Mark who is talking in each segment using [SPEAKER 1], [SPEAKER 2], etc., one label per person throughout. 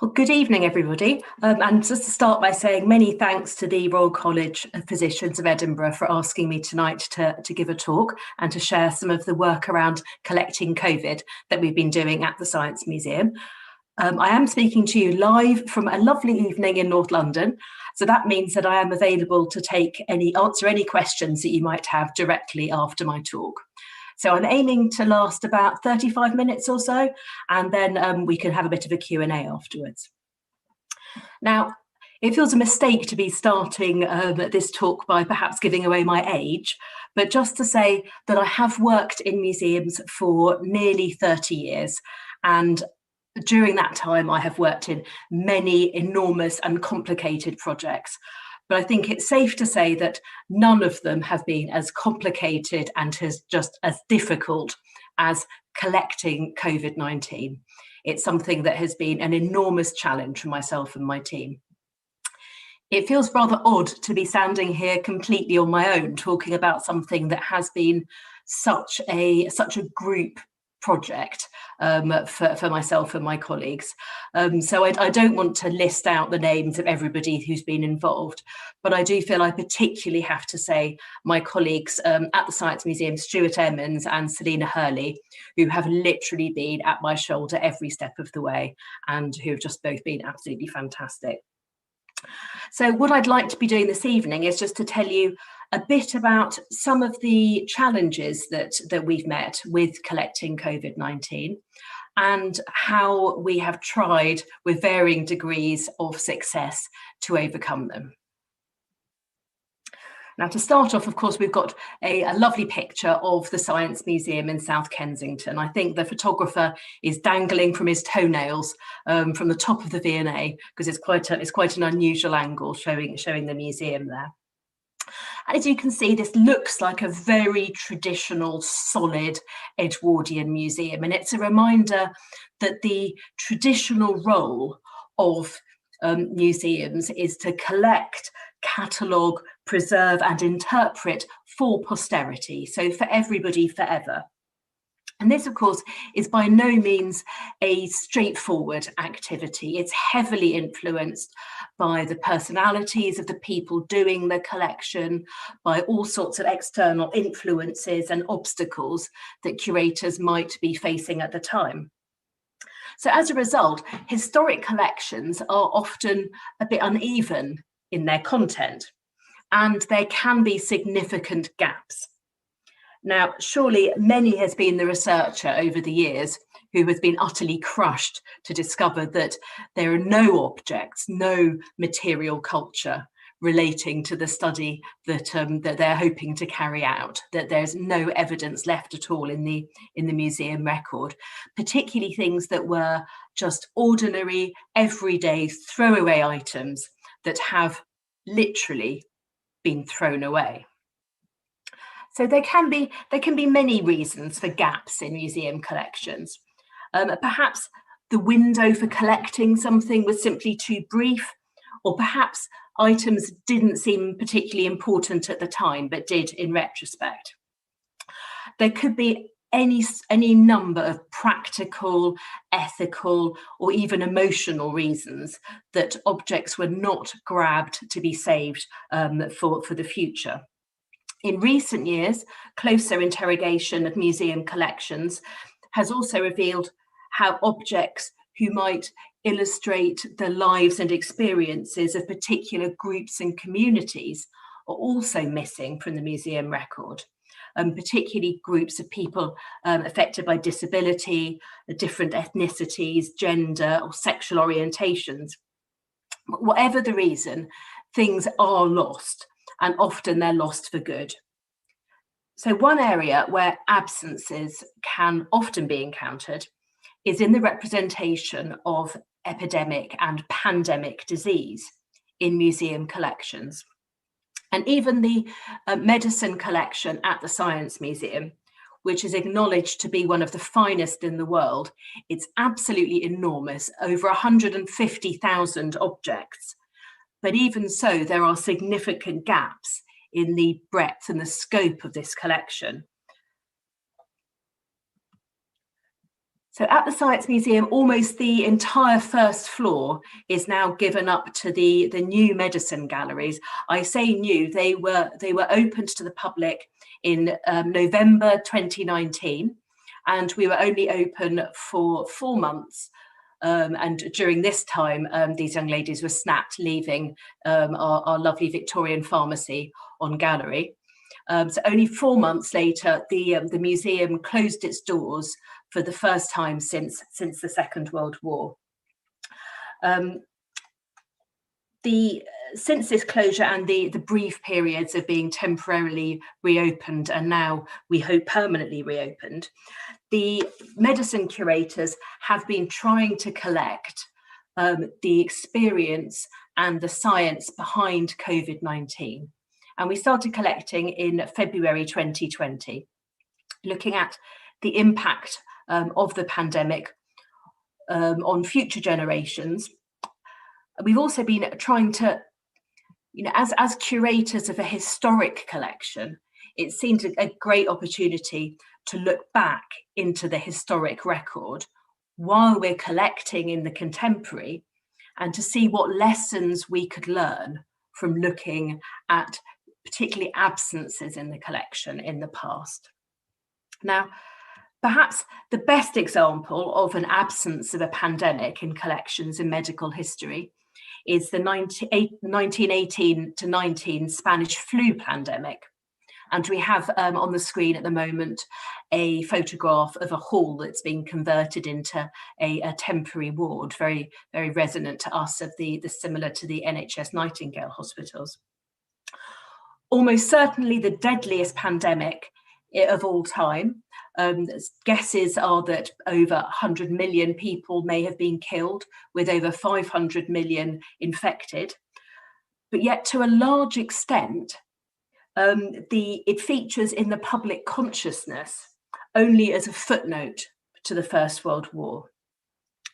[SPEAKER 1] Well, good evening, everybody. And just to start by saying many thanks to the Royal College of Physicians of Edinburgh for asking me tonight to give a talk and to share some of the work around collecting COVID that we've been doing at the Science Museum. I am speaking to you live from a lovely evening in North London. So that means that I am available to answer any questions that you might have directly after my talk. So I'm aiming to last about 35 minutes or so, and then we can have a bit of a Q&A afterwards. Now, it feels a mistake to be starting this talk by perhaps giving away my age, but just to say that I have worked in museums for nearly 30 years, and during that time I have worked in many enormous and complicated projects. But I think it's safe to say that none of them have been as complicated and just as difficult as collecting COVID-19. It's something that has been an enormous challenge for myself and my team. It feels rather odd to be standing here completely on my own, talking about something that has been such a group project for myself and my colleagues. So I don't want to list out the names of everybody who's been involved, but I do feel I particularly have to say my colleagues at the Science Museum, Stuart Emmons and Selina Hurley, who have literally been at my shoulder every step of the way and who have just both been absolutely fantastic. So what I'd like to be doing this evening is just to tell you a bit about some of the challenges that we've met with collecting COVID-19 and how we have tried with varying degrees of success to overcome them. Now, to start off, of course, we've got a lovely picture of the Science Museum in South Kensington. I think the photographer is dangling from his toenails from the top of the V&A because it's quite an unusual angle showing the museum there. And as you can see, this looks like a very traditional, solid Edwardian museum. And it's a reminder that the traditional role of museums is to collect, catalogue, preserve and interpret for posterity, so for everybody forever. And this, of course, is by no means a straightforward activity. It's heavily influenced by the personalities of the people doing the collection, by all sorts of external influences and obstacles that curators might be facing at the time. So as a result, historic collections are often a bit uneven in their content, and there can be significant gaps. Now, surely many has been the researcher over the years who has been utterly crushed to discover that there are no objects, no material culture relating to the study that they're hoping to carry out, that there's no evidence left at all in the museum record, particularly things that were just ordinary, everyday, throwaway items that have literally been thrown away. So there can be many reasons for gaps in museum collections. Perhaps the window for collecting something was simply too brief, or perhaps items didn't seem particularly important at the time, but did in retrospect. There could be any number of practical, ethical, or even emotional reasons that objects were not grabbed to be saved for the future. In recent years, closer interrogation of museum collections has also revealed how objects who might illustrate the lives and experiences of particular groups and communities are also missing from the museum record, particularly groups of people affected by disability, different ethnicities, gender or sexual orientations. Whatever the reason, things are lost, and often they're lost for good. So one area where absences can often be encountered is in the representation of epidemic and pandemic disease in museum collections. And even the medicine collection at the Science Museum, which is acknowledged to be one of the finest in the world, it's absolutely enormous, over 150,000 objects. But even so, there are significant gaps in the breadth and the scope of this collection. So at the Science Museum, almost the entire first floor is now given up to the new medicine galleries. I say new, they were opened to the public in November 2019, and we were only open for 4 months. And during this time, these young ladies were snapped, leaving our lovely Victorian pharmacy on gallery. So only 4 months later, the museum closed its doors for the first time since the Second World War. Since this closure and the brief periods of being temporarily reopened, and now we hope permanently reopened, the medicine curators have been trying to collect the experience and the science behind COVID-19. And we started collecting in February 2020, looking at the impact of the pandemic on future generations. We've also been trying to, as curators of a historic collection, it seemed a great opportunity to look back into the historic record while we're collecting in the contemporary, and to see what lessons we could learn from looking at particularly absences in the collection in the past. Now, perhaps the best example of an absence of a pandemic in collections in medical history is the 1918 to 19 Spanish flu pandemic. And we have on the screen at the moment a photograph of a hall that's been converted into a temporary ward, very, very resonant to us, of the similar to the NHS Nightingale hospitals. Almost certainly the deadliest pandemic of all time. Guesses are that over 100 million people may have been killed, with over 500 million infected. But yet, to a large extent, it features in the public consciousness only as a footnote to the First World War.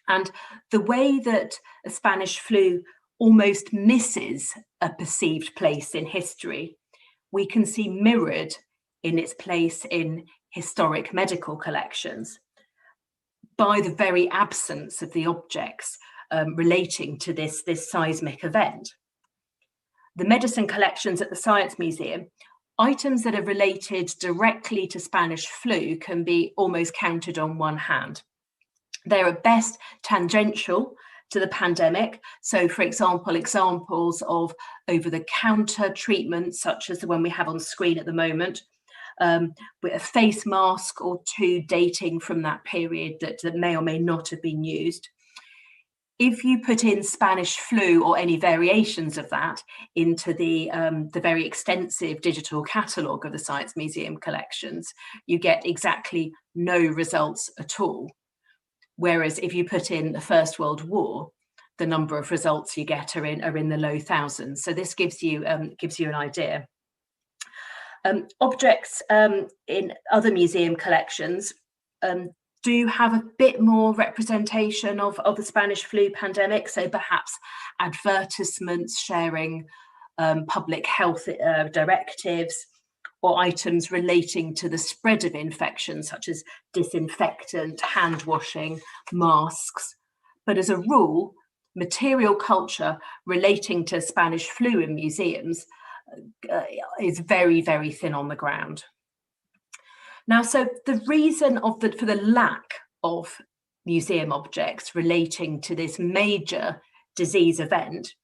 [SPEAKER 1] And the way that the Spanish flu almost misses a perceived place in history, we can see mirrored in its place in historic medical collections by the very absence of the objects relating to this seismic event. The medicine collections at the Science Museum, items that are related directly to Spanish flu can be almost counted on one hand. They're at best tangential to the pandemic. So, for example, examples of over-the-counter treatments, such as the one we have on screen at the moment, with a face mask or two dating from that period that may or may not have been used. If you put in Spanish flu or any variations of that into the very extensive digital catalogue of the Science Museum collections, you get exactly no results at all. Whereas if you put in the First World War, the number of results you get are in the low thousands. So this gives you an idea. Objects in other museum collections do have a bit more representation of the Spanish flu pandemic. So perhaps advertisements sharing public health directives, or items relating to the spread of infections, such as disinfectant, hand washing, masks. But as a rule, material culture relating to Spanish flu in museums is very, very thin on the ground. Now, so the reason for the lack of museum objects relating to this major disease event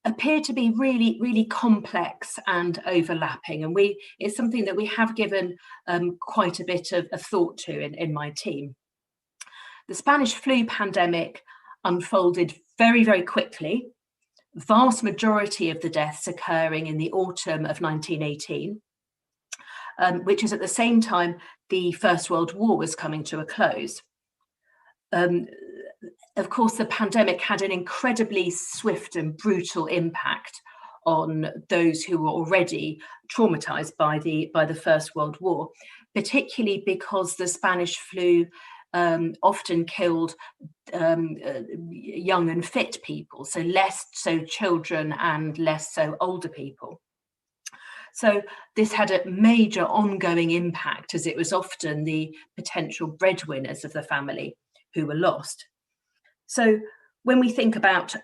[SPEAKER 1] appear to be really, really complex and overlapping. And it's something that we have given quite a bit of thought to in my team. The Spanish flu pandemic unfolded very, very quickly, vast majority of the deaths occurring in the autumn of 1918, which is at the same time the First World War was coming to a close. Of course, the pandemic had an incredibly swift and brutal impact on those who were already traumatized by the First World War, particularly because the Spanish flu often killed young and fit people, so less so children and less so older people. So this had a major ongoing impact, as it was often the potential breadwinners of the family who were lost. So when we think about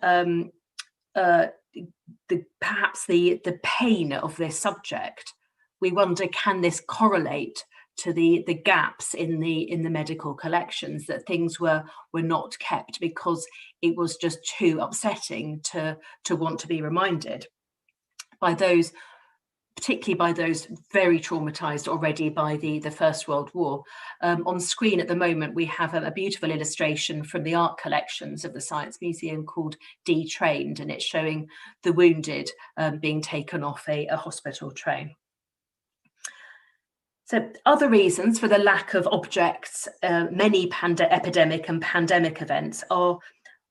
[SPEAKER 1] perhaps the pain of this subject, we wonder, can this correlate to the gaps in the medical collections, that things were not kept because it was just too upsetting to want to be reminded by those, particularly by those very traumatized already by the First World War. On screen at the moment, we have a beautiful illustration from the art collections of the Science Museum called Detrained, and it's showing the wounded being taken off a hospital train. So other reasons for the lack of objects, many epidemic and pandemic events, are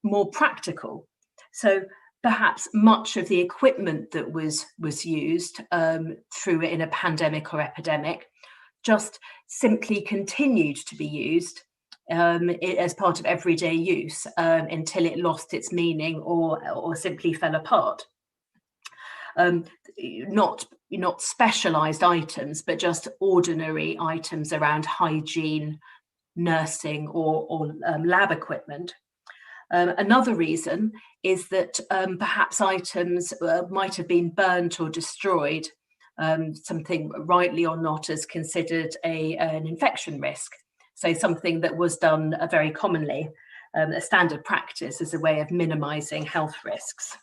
[SPEAKER 1] more practical. So perhaps much of the equipment that was used through in a pandemic or epidemic just simply continued to be used as part of everyday use until it lost its meaning or simply fell apart. Not specialized items, but just ordinary items around hygiene, nursing, or lab equipment. Another reason is that perhaps items might have been burnt or destroyed, something rightly or not as considered an infection risk. So something that was done very commonly, a standard practice as a way of minimizing health risks.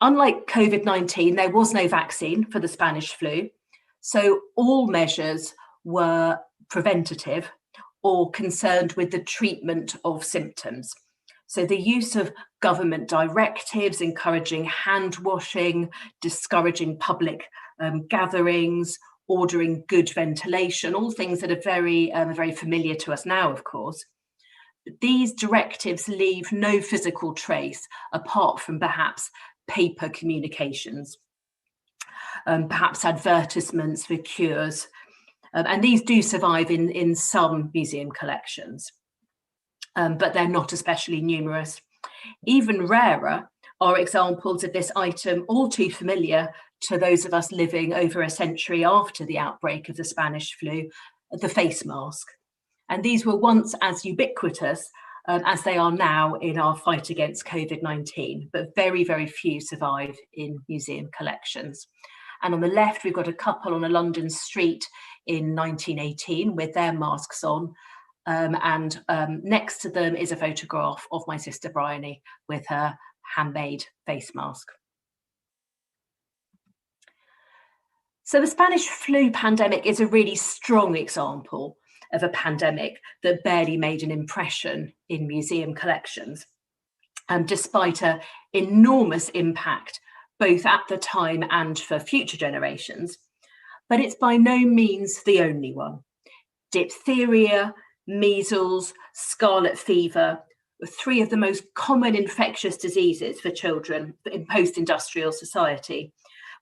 [SPEAKER 1] Unlike COVID-19, there was no vaccine for the Spanish flu, so all measures were preventative or concerned with the treatment of symptoms. So the use of government directives encouraging hand washing, discouraging public gatherings, ordering good ventilation, all things that are very familiar to us now, of course. These directives leave no physical trace apart from perhaps paper communications, perhaps advertisements for cures, and these do survive in some museum collections, but they're not especially numerous. Even rarer are examples of this item, all too familiar to those of us living over a century after the outbreak of the Spanish flu, the face mask. And these were once as ubiquitous as they are now in our fight against COVID-19, but very few survive in museum collections. And on the left, we've got a couple on a London street in 1918 with their masks on. And next to them is a photograph of my sister Bryony with her handmade face mask. So the Spanish flu pandemic is a really strong example of a pandemic that barely made an impression in museum collections, despite an enormous impact both at the time and for future generations. But it's by no means the only one. Diphtheria, measles, scarlet fever were three of the most common infectious diseases for children in post-industrial society,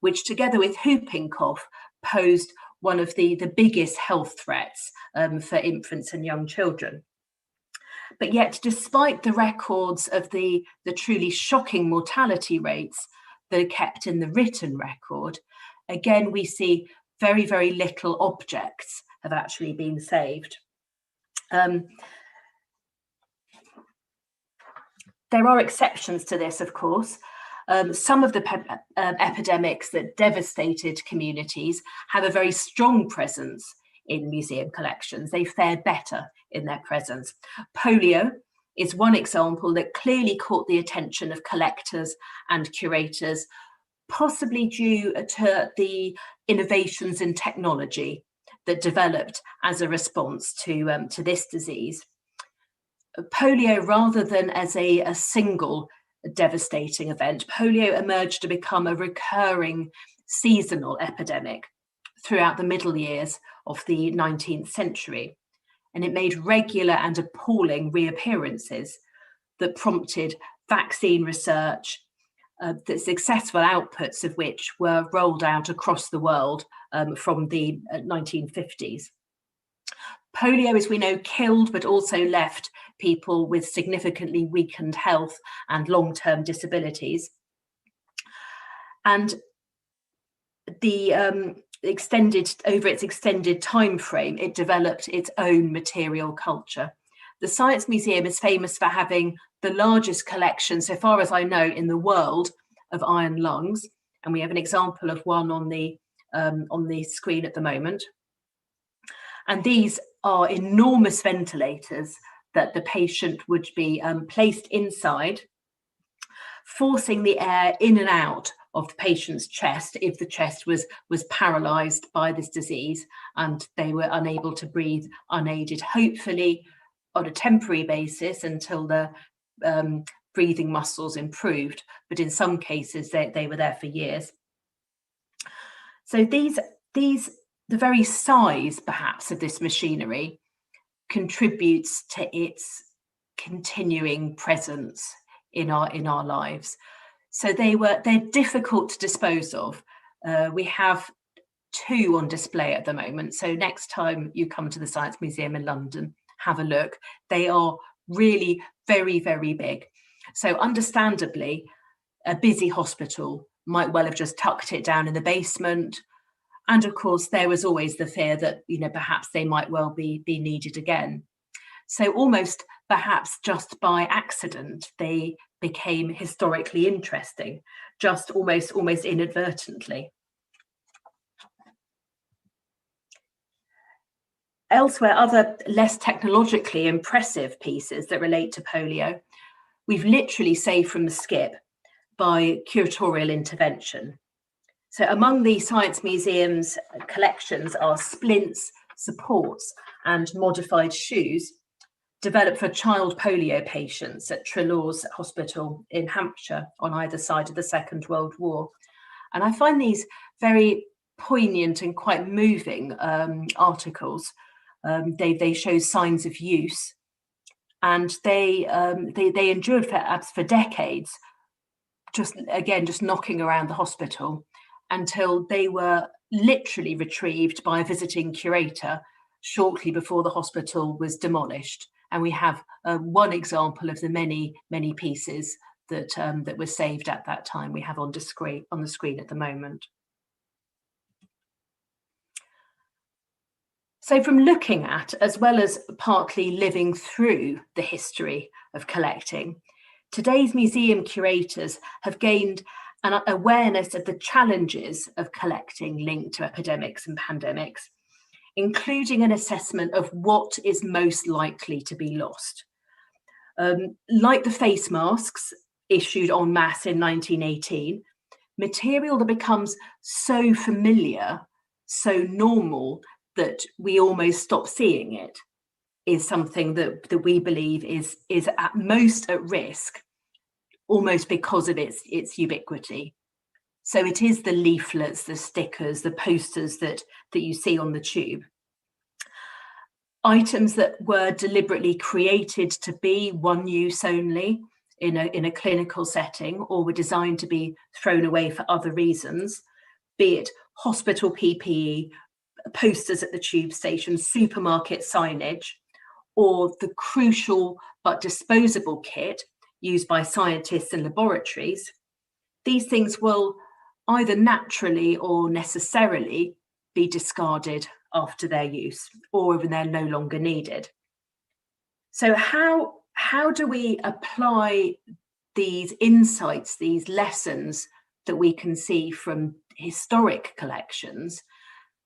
[SPEAKER 1] which together with whooping cough posed one of the biggest health threats for infants and young children. But yet, despite the records of the truly shocking mortality rates that are kept in the written record, again, we see very little objects have actually been saved. There are exceptions to this, of course. Some of the epidemics that devastated communities have a very strong presence in museum collections. They fare better in their presence. Polio is one example that clearly caught the attention of collectors and curators, possibly due to the innovations in technology that developed as a response to this disease. Polio, rather than as a single devastating event, polio emerged to become a recurring seasonal epidemic throughout the middle years of the 19th century. And it made regular and appalling reappearances that prompted vaccine research, the successful outputs of which were rolled out across the world from the 1950s. Polio, as we know, killed, but also left people with significantly weakened health and long-term disabilities. And the over its extended time frame, it developed its own material culture. The Science Museum is famous for having the largest collection, so far as I know, in the world of iron lungs, and we have an example of one on the screen at the moment. And these are enormous ventilators that the patient would be placed inside, forcing the air in and out of the patient's chest if the chest was paralyzed by this disease and they were unable to breathe unaided, hopefully on a temporary basis until the breathing muscles improved, but in some cases they were there for years. So the very size perhaps of this machinery contributes to its continuing presence in our lives. So they're difficult to dispose of. We have 2 on display at the moment. So next time you come to the Science Museum in London, have a look. They are really very, very big. So understandably, a busy hospital might well have just tucked it down in the basement. And of course, there was always the fear that, perhaps they might well be needed again. So almost perhaps just by accident, they became historically interesting, just almost inadvertently. Elsewhere, other less technologically impressive pieces that relate to polio, we've literally saved from the skip by curatorial intervention. So among the Science Museum's collections are splints, supports, and modified shoes developed for child polio patients at Trelawn's Hospital in Hampshire on either side of the Second World War. And I find these very poignant and quite moving articles. They show signs of use, and they endured for decades, just knocking around the hospital until they were literally retrieved by a visiting curator shortly before the hospital was demolished. And we have one example of the many pieces that were saved at that time. We have on the screen at the moment. So from looking at, as well as partly living through the history of collecting, today's museum curators have gained an awareness of the challenges of collecting linked to epidemics and pandemics, including an assessment of what is most likely to be lost. Like the face masks issued en masse in 1918, material that becomes so familiar, so normal, that we almost stop seeing it, is something that we believe is at most at risk, almost because of its ubiquity. So it is the leaflets, the stickers, the posters that you see on the tube. Items that were deliberately created to be one use only in a clinical setting, or were designed to be thrown away for other reasons, be it hospital PPE, posters at the tube station, supermarket signage, or the crucial but disposable kit used by scientists and laboratories. These things will either naturally or necessarily be discarded after their use, or when they're no longer needed. So how do we apply these insights, these lessons that we can see from historic collections?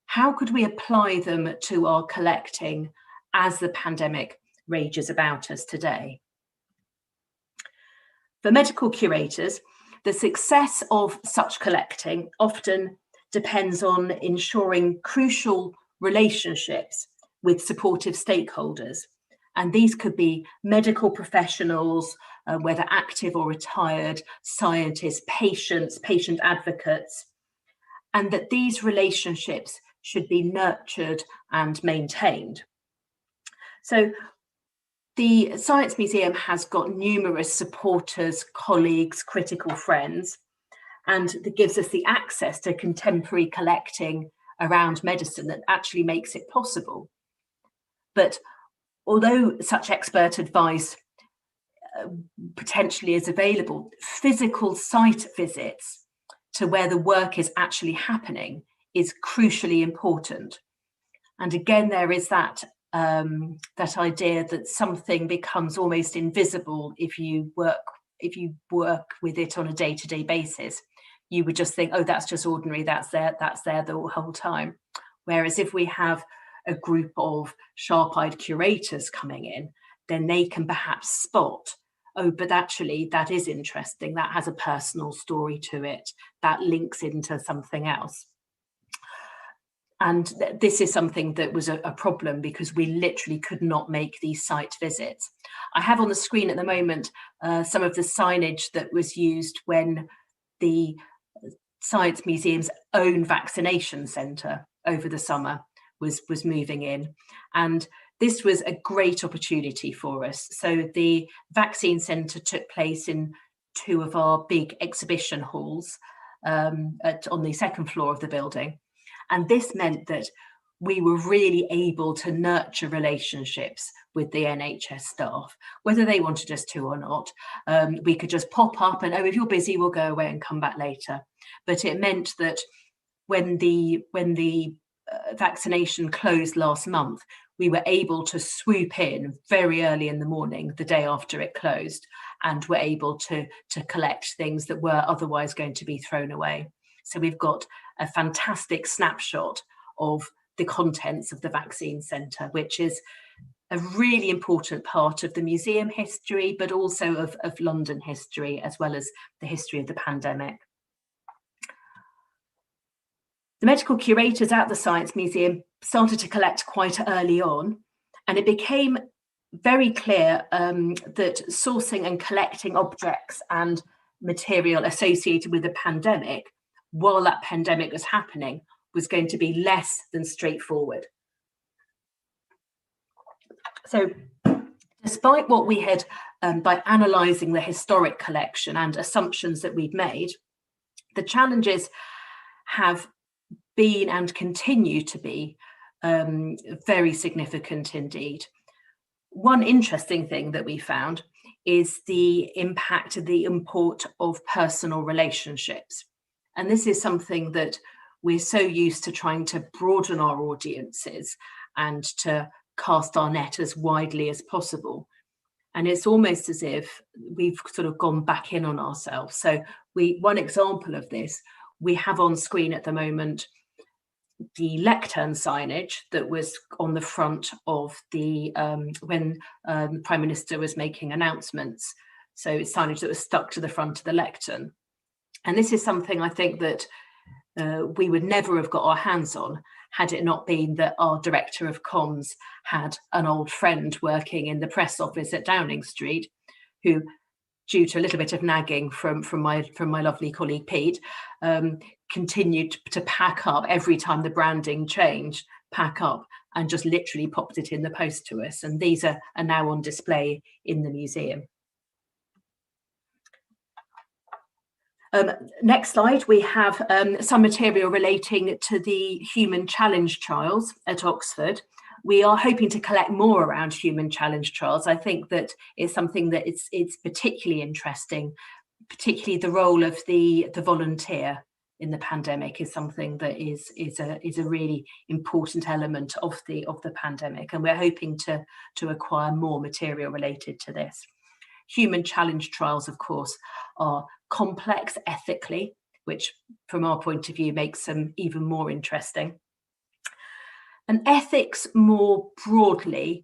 [SPEAKER 1] How could we apply them to our collecting as the pandemic rages about us today? For medical curators, the success of such collecting often depends on ensuring crucial relationships with supportive stakeholders. And these could be medical professionals, whether active or retired, scientists, patients, patient advocates, and that these relationships should be nurtured and maintained. So the Science Museum has got numerous supporters, colleagues, critical friends, and that gives us the access to contemporary collecting around medicine that actually makes it possible. But although such expert advice potentially is available, physical site visits to where the work is actually happening is crucially important. And again, there is that that idea that something becomes almost invisible if you work with it on a day-to-day basis. You would just think, oh, that's just ordinary, that's there the whole time. Whereas if we have a group of sharp-eyed curators coming in, then they can perhaps spot, oh, but actually that is interesting, that has a personal story to it, that links into something else. And this is something that was a problem because we literally could not make these site visits. I have on the screen at the moment some of the signage that was used when the Science Museum's own vaccination centre over the summer was moving in. And this was a great opportunity for us. So the vaccine centre took place in 2 of our big exhibition halls on the 2nd floor of the building. And this meant that we were really able to nurture relationships with the NHS staff, whether they wanted us to or not. We could just pop up and, oh, if you're busy, we'll go away and come back later. But it meant that when the vaccination closed last month, we were able to swoop in very early in the morning, the day after it closed, and were able to collect things that were otherwise going to be thrown away. So we've got a fantastic snapshot of the contents of the vaccine centre, which is a really important part of the museum history, but also of London history, as well as the history of the pandemic. The medical curators at the Science Museum started to collect quite early on, and it became very clear that sourcing and collecting objects and material associated with the pandemic while that pandemic was happening was going to be less than straightforward. So despite what we had, by analysing the historic collection and assumptions that we'd made, the challenges have been and continue to be very significant indeed. One interesting thing that we found is the impact of the import of personal relationships. And this is something that we're so used to trying to broaden our audiences and to cast our net as widely as possible. And it's almost as if we've sort of gone back in on ourselves. So one example of this, we have on screen at the moment the lectern signage that was on the front of the when the Prime Minister was making announcements. So it's signage that was stuck to the front of the lectern. And this is something I think that we would never have got our hands on had it not been that our director of comms had an old friend working in the press office at Downing Street, who, due to a little bit of nagging from my lovely colleague Pete, continued to pack up every time the branding changed, pack up and just literally popped it in the post to us. And these are now on display in the museum. Next slide, we have some material relating to the human challenge trials at Oxford. We are hoping to collect more around human challenge trials. I think that it's something that it's particularly interesting, particularly the role of the volunteer in the pandemic is something that is a really important element of the pandemic, and we're hoping to acquire more material related to this. Human challenge trials, of course, are complex ethically, which from our point of view makes them even more interesting. And ethics more broadly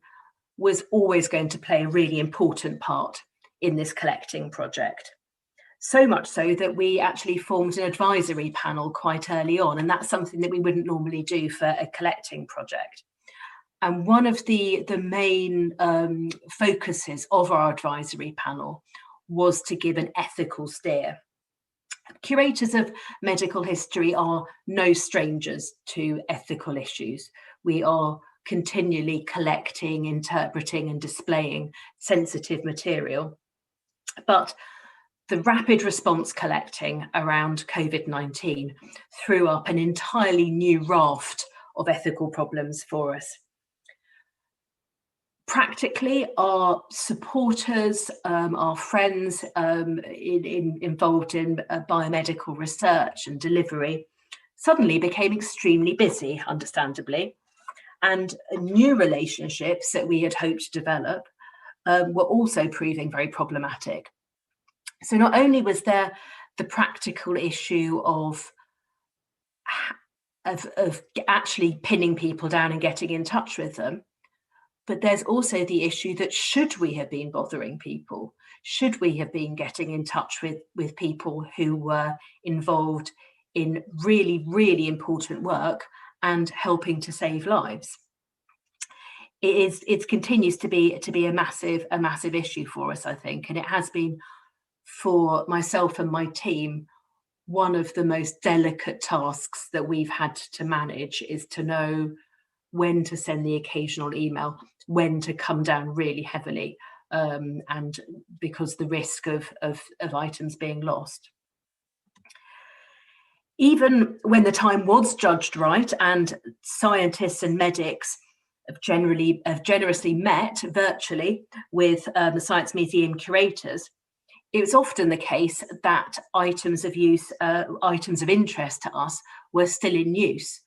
[SPEAKER 1] was always going to play a really important part in this collecting project. So much so that we actually formed an advisory panel quite early on, and that's something that we wouldn't normally do for a collecting project. And one of the main focuses of our advisory panel was to give an ethical steer. Curators of medical history are no strangers to ethical issues. We are continually collecting, interpreting and displaying sensitive material. But the rapid response collecting around COVID-19 threw up an entirely new raft of ethical problems for us. Practically, our supporters, our friends involved in biomedical research and delivery suddenly became extremely busy, understandably, and new relationships that we had hoped to develop were also proving very problematic. So not only was there the practical issue of actually pinning people down and getting in touch with them, but there's also the issue that should we have been bothering people? Should we have been getting in touch with people who were involved in really, really important work and helping to save lives? It continues to be a massive issue for us, I think, and it has been for myself and my team. One of the most delicate tasks that we've had to manage is to know when to send the occasional email, when to come down really heavily, and because the risk of items being lost. Even when the time was judged right and scientists and medics have generously met virtually with the Science Museum curators, it was often the case that items of interest to us were still in use.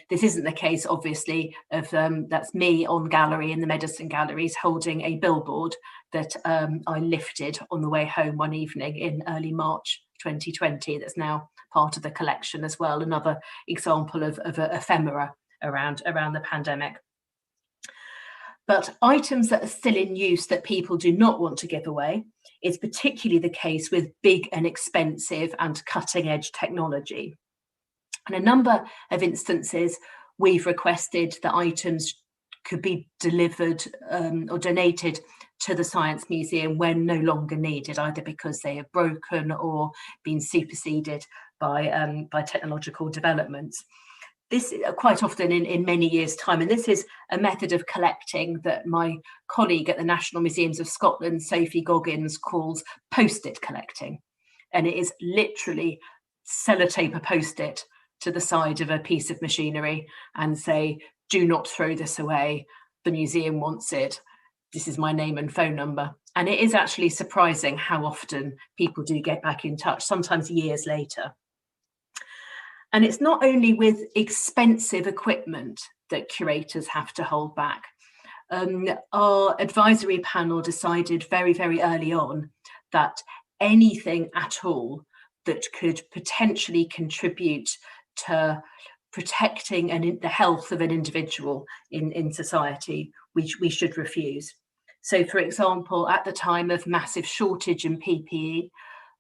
[SPEAKER 1] This isn't the case, obviously, of that's me on gallery in the medicine galleries holding a billboard that I lifted on the way home one evening in early March 2020. That's now part of the collection as well. Another example of ephemera around the pandemic. But items that are still in use that people do not want to give away is particularly the case with big and expensive and cutting edge technology. In a number of instances, we've requested that items could be delivered or donated to the Science Museum when no longer needed, either because they have broken or been superseded by technological developments. This is quite often in many years' time, and this is a method of collecting that my colleague at the National Museums of Scotland, Sophie Goggins, calls post-it collecting. And it is literally sellotape a post-it to the side of a piece of machinery and say, do not throw this away, the museum wants it, this is my name and phone number. And it is actually surprising how often people do get back in touch, sometimes years later. And it's not only with expensive equipment that curators have to hold back. Our advisory panel decided very, very early on that anything at all that could potentially contribute to protecting the health of an individual in society, we should refuse. So, for example, at the time of massive shortage in PPE,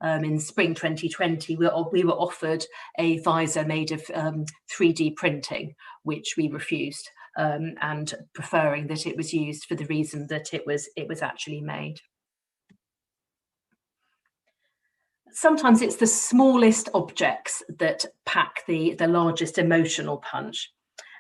[SPEAKER 1] in spring 2020, we were offered a visor made of 3D printing, which we refused, and preferring that it was used for the reason that it was actually made. Sometimes it's the smallest objects that pack the largest emotional punch.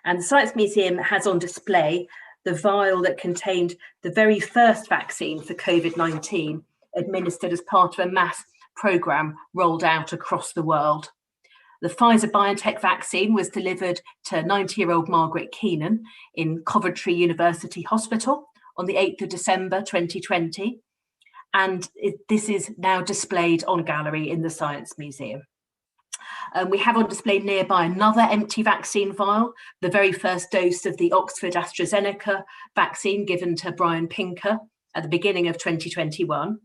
[SPEAKER 1] And the Science Museum has on display the vial that contained the very first vaccine for COVID-19 administered as part of a mass programme rolled out across the world. The Pfizer-BioNTech vaccine was delivered to 90-year-old Margaret Keenan in Coventry University Hospital on the 8th of December 2020. And this is now displayed on gallery in the Science Museum. We have on display nearby another empty vaccine vial, the very first dose of the Oxford AstraZeneca vaccine given to Brian Pinker at the beginning of 2021.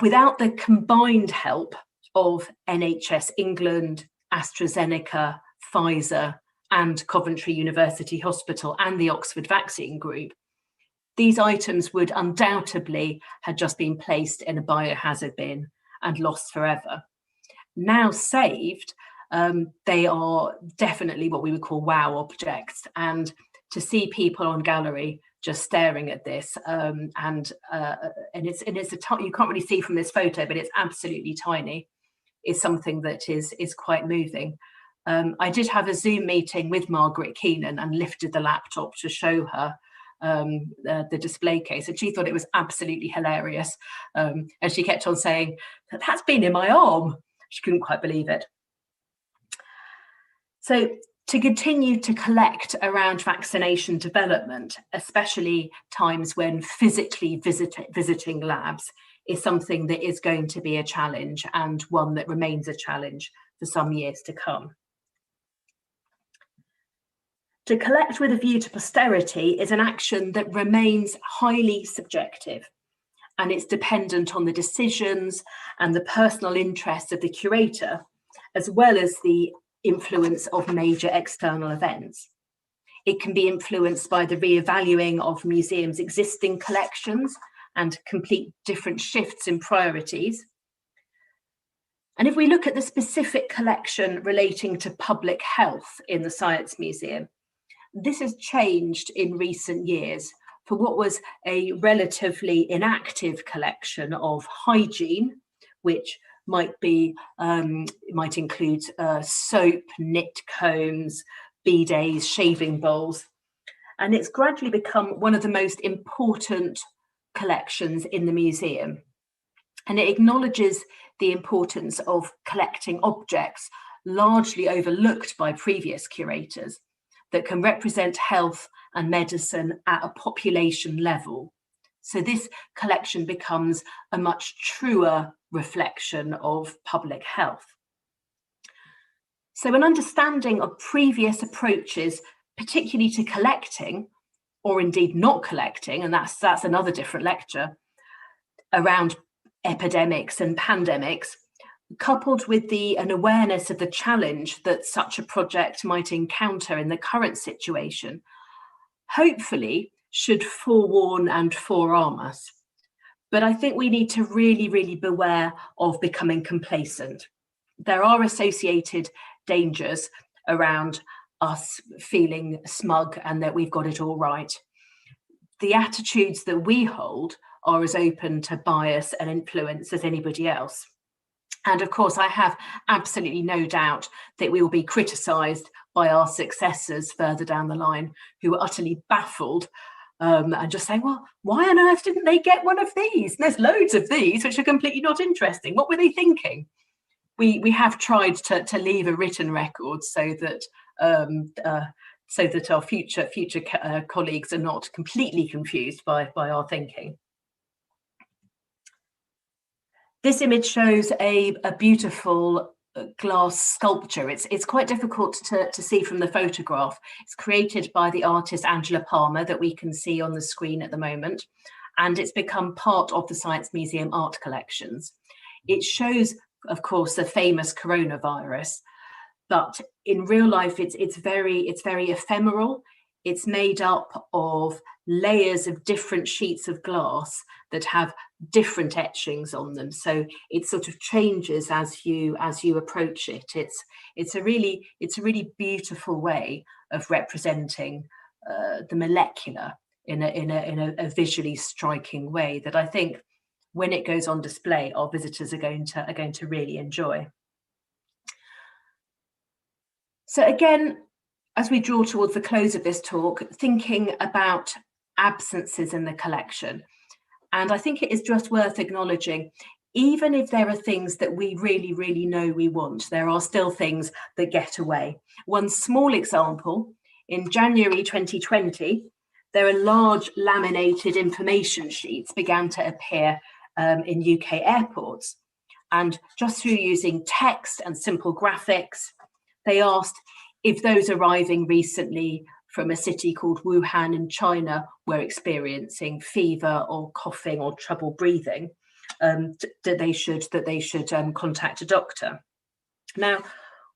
[SPEAKER 1] Without the combined help of NHS England, AstraZeneca, Pfizer, and Coventry University Hospital and the Oxford Vaccine Group, these items would undoubtedly have just been placed in a biohazard bin and lost forever. Now saved, they are definitely what we would call wow objects. And to see people on gallery just staring at this, and it's you can't really see from this photo, but it's absolutely tiny, is something that is quite moving. I did have a Zoom meeting with Margaret Keenan and lifted the laptop to show her the display case, and she thought it was absolutely hilarious. And she kept on saying, "That's been in my arm." She couldn't quite believe it. So To continue to collect around vaccination development, especially times when physically visiting labs, is something that is going to be a challenge, and one that remains a challenge for some years to come. To collect with a view to posterity is an action that remains highly subjective, and it's dependent on the decisions and the personal interests of the curator, as well as the influence of major external events. It can be influenced by the re-evaluating of museums' existing collections and complete different shifts in priorities. And if we look at the specific collection relating to public health in the Science Museum, this has changed in recent years for what was a relatively inactive collection of hygiene, which might include soap, knit combs, bidets, shaving bowls. And it's gradually become one of the most important collections in the museum. And it acknowledges the importance of collecting objects largely overlooked by previous curators that can represent health and medicine at a population level. So this collection becomes a much truer reflection of public health. So an understanding of previous approaches, particularly to collecting, or indeed not collecting, and that's another different lecture, around epidemics and pandemics, coupled with an awareness of the challenge that such a project might encounter in the current situation, hopefully should forewarn and forearm us. But I think we need to really, really beware of becoming complacent. There are associated dangers around us feeling smug and that we've got it all right. The attitudes that we hold are as open to bias and influence as anybody else. And of course, I have absolutely no doubt that we will be criticised by our successors further down the line, who are utterly baffled and just saying, well, why on earth didn't they get one of these? There's loads of these which are completely not interesting. What were they thinking? We have tried to leave a written record so that our future colleagues are not completely confused by our thinking. This image shows a beautiful glass sculpture. It's quite difficult to see from the photograph. It's created by the artist Angela Palmer that we can see on the screen at the moment, and it's become part of the Science Museum art collections. It shows, of course, the famous coronavirus, but in real life it's very ephemeral. It's made up of layers of different sheets of glass that have different etchings on them, so it sort of changes as you approach it. It's a really beautiful way of representing the molecular in a visually striking way that I think, when it goes on display, our visitors are going to really enjoy. So again, as we draw towards the close of this talk, thinking about absences in the collection. And I think it is just worth acknowledging, even if there are things that we really, really know we want, there are still things that get away. One small example, in January 2020, there are large laminated information sheets began to appear in UK airports. And just through using text and simple graphics, they asked if those arriving recently from a city called Wuhan in China were experiencing fever or coughing or trouble breathing, that they should contact a doctor. Now,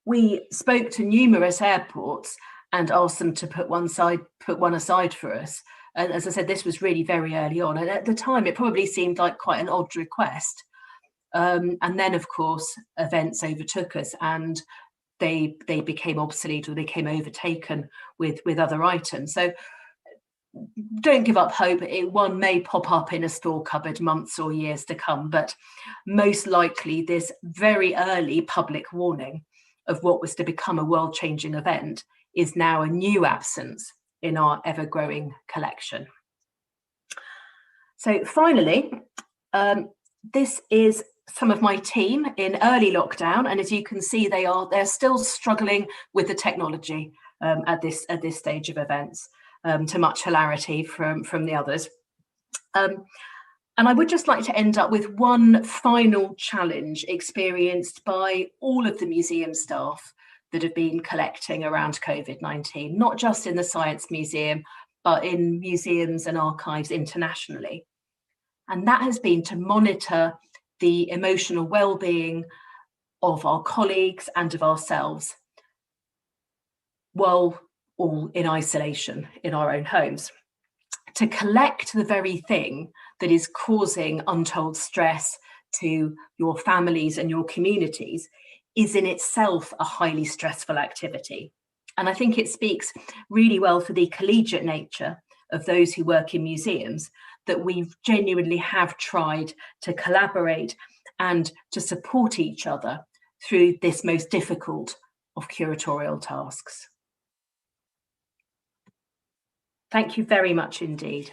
[SPEAKER 1] we spoke to numerous airports and asked them to put one aside for us. And as I said, this was really very early on. And at the time, it probably seemed like quite an odd request. And then, of course, events overtook us and they became obsolete, or they became overtaken with other items. So don't give up hope. One may pop up in a store cupboard months or years to come, but most likely this very early public warning of what was to become a world-changing event is now a new absence in our ever-growing collection. So finally, this is some of my team in early lockdown, and as you can see, they're still struggling with the technology at this stage of events, to much hilarity from the others. And I would just like to end up with one final challenge experienced by all of the museum staff that have been collecting around COVID-19, not just in the Science Museum, but in museums and archives internationally. And that has been to monitor the emotional well-being of our colleagues and of ourselves, while all in isolation in our own homes. To collect the very thing that is causing untold stress to your families and your communities is in itself a highly stressful activity. And I think it speaks really well for the collegiate nature of those who work in museums, that we genuinely have tried to collaborate and to support each other through this most difficult of curatorial tasks. Thank you very much indeed.